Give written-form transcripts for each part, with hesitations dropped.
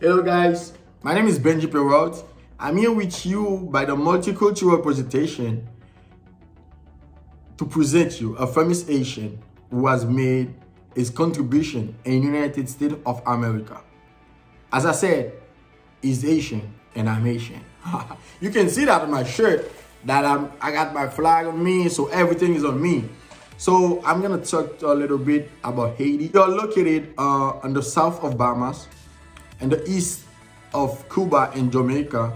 Hello guys, my name is Benji Peralte. I'm here with you by the Multicultural presentation to present you a famous Haitian who has made his contribution in the United States of America. As I said, he's Haitian and I'm Haitian. You can see that on my shirt that I got my flag on me, so everything is on me. So I'm gonna talk a little bit about Haiti. They are located on the south of Bahamas and the east of Cuba and Jamaica,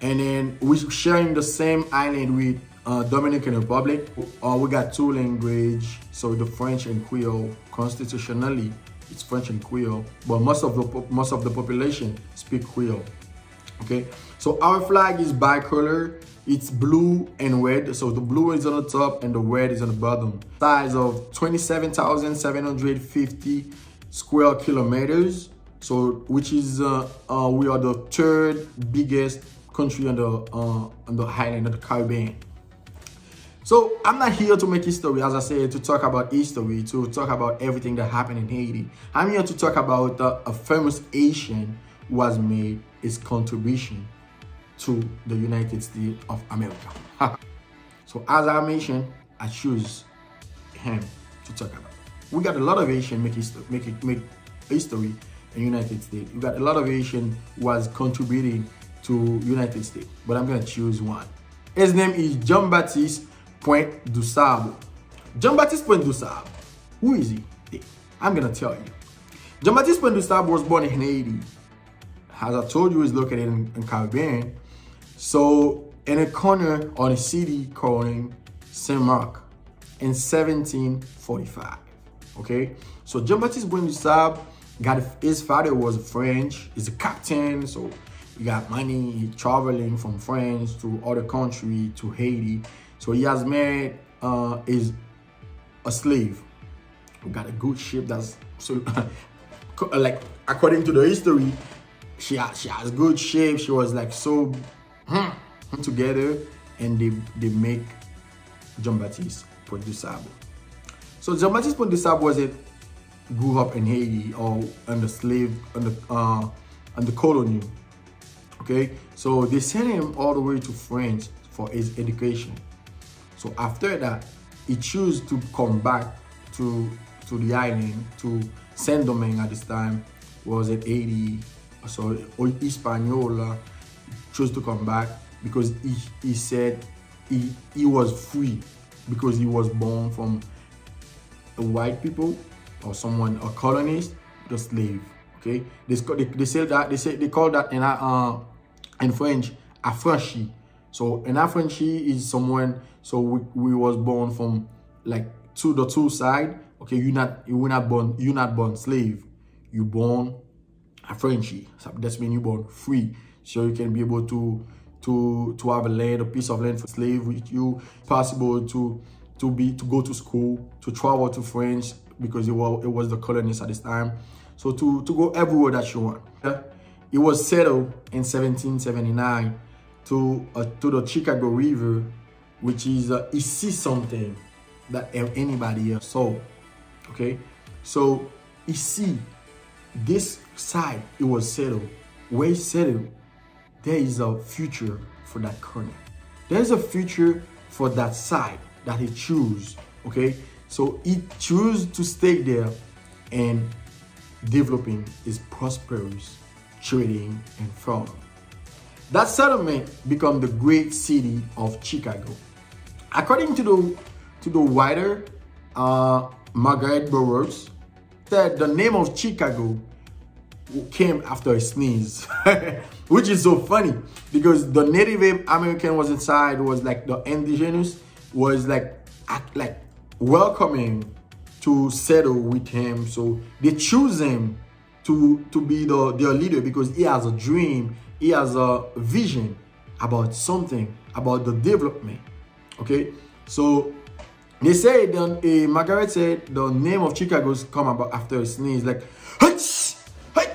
and then we're sharing the same island with Dominican Republic. We got two languages, so the French and Creole. Constitutionally, it's French and Creole, but most of the population speak Creole. Okay, so our flag is bicolor. It's blue and red, so the blue is on the top and the red is on the bottom. Size of 27,750 square kilometers. So, which is we are the third biggest country on the island of the Caribbean. So I'm not here to make history, as I said, to talk about history, to talk about everything that happened in Haiti. I'm here to talk about a famous Haitian who has made his contribution to the United States of America. So as I mentioned, I choose him to talk about. We got a lot of Haitian make history in United States. We got a lot of Haitian who was contributing to United States, but I'm gonna choose one. His name is Baptiste Point du Sable. Baptiste Point du Sable. Who is he? I'm gonna tell you. Baptiste Point du Sable was born in Haiti. As I told you, he's located in Caribbean. So in a corner on a city called Saint Marc in 1745. Okay, so Baptiste Point du Sable his father was French. He's a captain, so he got money. He traveling from France to other country to Haiti. So he has made is a slave. We got a good ship that's so like according to the history, she has good shape. She was like so together, and they make Jean-Baptiste Point du Sable. So Jean-Baptiste Point du Sable grew up in Haiti or under colony. Okay, so they sent him all the way to France for his education. So after that, he chose to come back to the island, to Saint Domingue at this time. Was it Haiti? So Hispaniola chose to come back because he said he was free because he was born from the white people or someone, a colonist, the slave. Okay, they call that in French affranchi. So an affranchi is someone. So we was born from like the two side. Okay, you're not born slave. You born affranchi. So that's when you born free. So you can be able to have a piece of land for slave with you. It's possible to go to school, to travel to France, because it was the colonists at this time. So to go everywhere that you want. It was settled in 1779 to the Chicago River, which is he sees something that anybody else saw. Okay, so you see this side, it was settled. Where it's settled, there is a future for that corner. There's a future for that side that he chose. Okay, so he chose to stay there and developing his prosperous trading and farm. That settlement became the great city of Chicago. According to the writer Margaret Burroughs, said the name of Chicago came after a sneeze, which is so funny because the Native American was inside, was like the indigenous was like welcoming to settle with him. So they choose him to be their leader because he has a dream, he has a vision about something, about the development. Okay, so they say Margaret said the name of Chicago's come about after a sneeze, like hey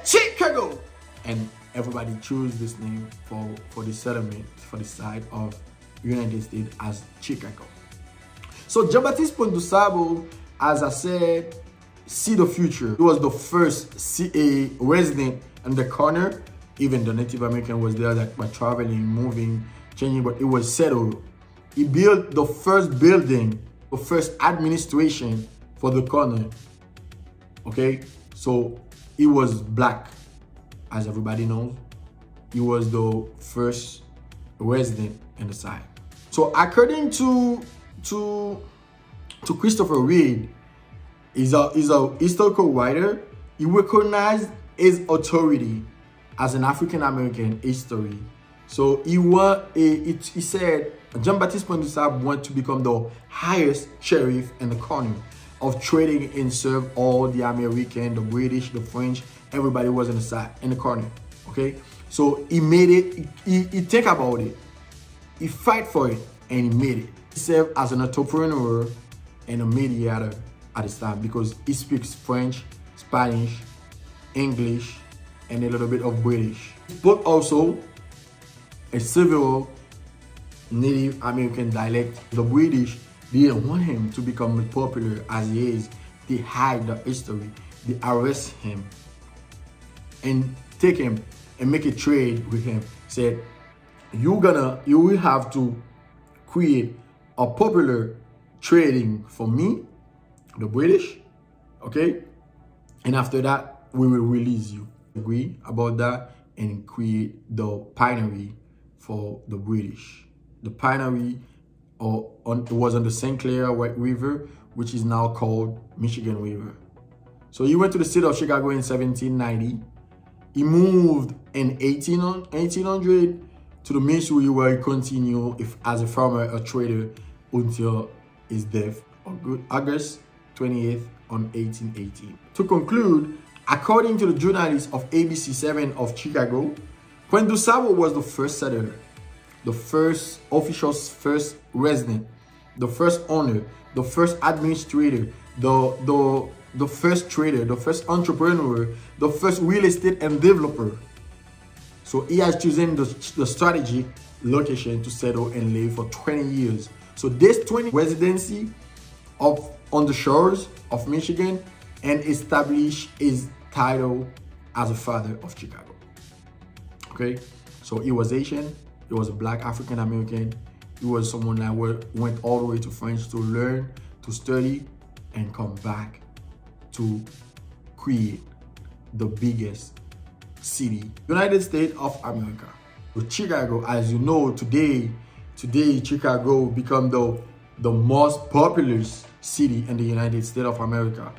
Chicago, and everybody chose this name for the settlement for the side of United States as Chicago. So Baptiste Point du Sable, as I said, see the future. He was the first resident in the corner. Even the Native American was there that were traveling, moving, changing, but it was settled. He built the first building, the first administration for the corner. Okay, so he was black, as everybody knows. He was the first resident in the site. So according to Christopher Reed, he's a historical writer. He recognized his authority as an African American history. So he said Jean-Baptiste Point du Sable wanted to become the highest sheriff in the corner of trading and serve all the American, the British, the French, everybody was in the side, in the corner. Okay, so he made it. He think about it. He fight for it, and he made it. He served as an entrepreneur and a mediator at this time because he speaks French, Spanish, English, and a little bit of British. He spoke also a several Native American dialect. The British didn't want him to become popular as he is. They hide the history. They arrest him and take him and make a trade with him. Said, you will have to create a popular trading for me, the British, okay? And after that, we will release you. Agree about that and create the pinery for the British. The pinery it was on the St. Clair White River, which is now called Michigan River. So he went to the city of Chicago in 1790. He moved in 1800 to the Missouri, where he continued as a farmer, a trader, until his death on August 28th on 1818. To conclude, according to the journalist of ABC7 of Chicago, Point du Sable was the first settler, the first official, first resident, the first owner, the first administrator, the first trader, the first entrepreneur, the first real estate and developer. So he has chosen the strategic location to settle and live for 20 years. So this 20 residency on the shores of Michigan and established his title as a father of Chicago. Okay, so he was Haitian, he was a black African American, he was someone that went all the way to France to learn, to study, and come back to create the biggest city, United States of America. With Chicago, as you know, today Chicago become the most populous city in the United States of America.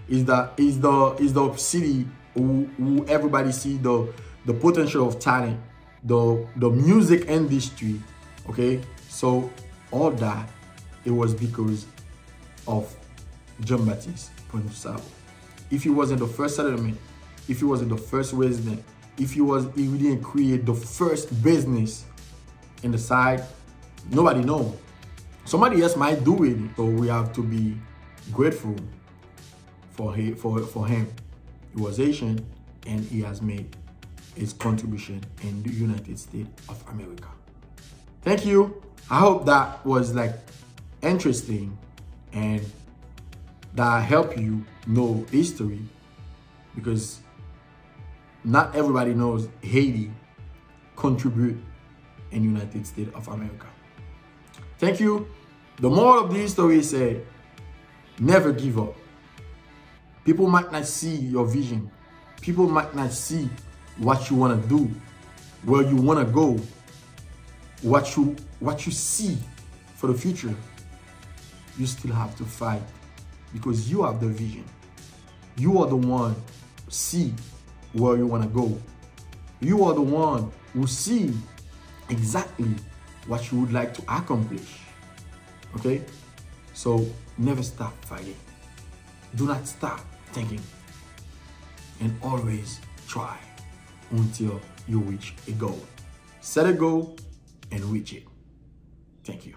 Is the city who everybody see the potential of talent, the music industry. Okay, so all that, it was because of Jean-Baptiste Point du Sable. If he wasn't the first settlement, if he wasn't the first resident, if he didn't create the first business in the side, nobody knows. Somebody else might do it. So we have to be grateful for him. He was Haitian and he has made his contribution in the United States of America. Thank you. I hope that was interesting and that helped you know history, because not everybody knows Haiti contribute in United States of America. Thank you. The moral of the story said, never give up. People might not see your vision. People might not see what you want to do, where you want to go, what you see for the future. You still have to fight because you have the vision. You are the one who see where you want to go. You are the one who see exactly what you would like to accomplish. Okay? So never stop fighting. Do not stop thinking. And always try until you reach a goal. Set a goal and reach it. Thank you.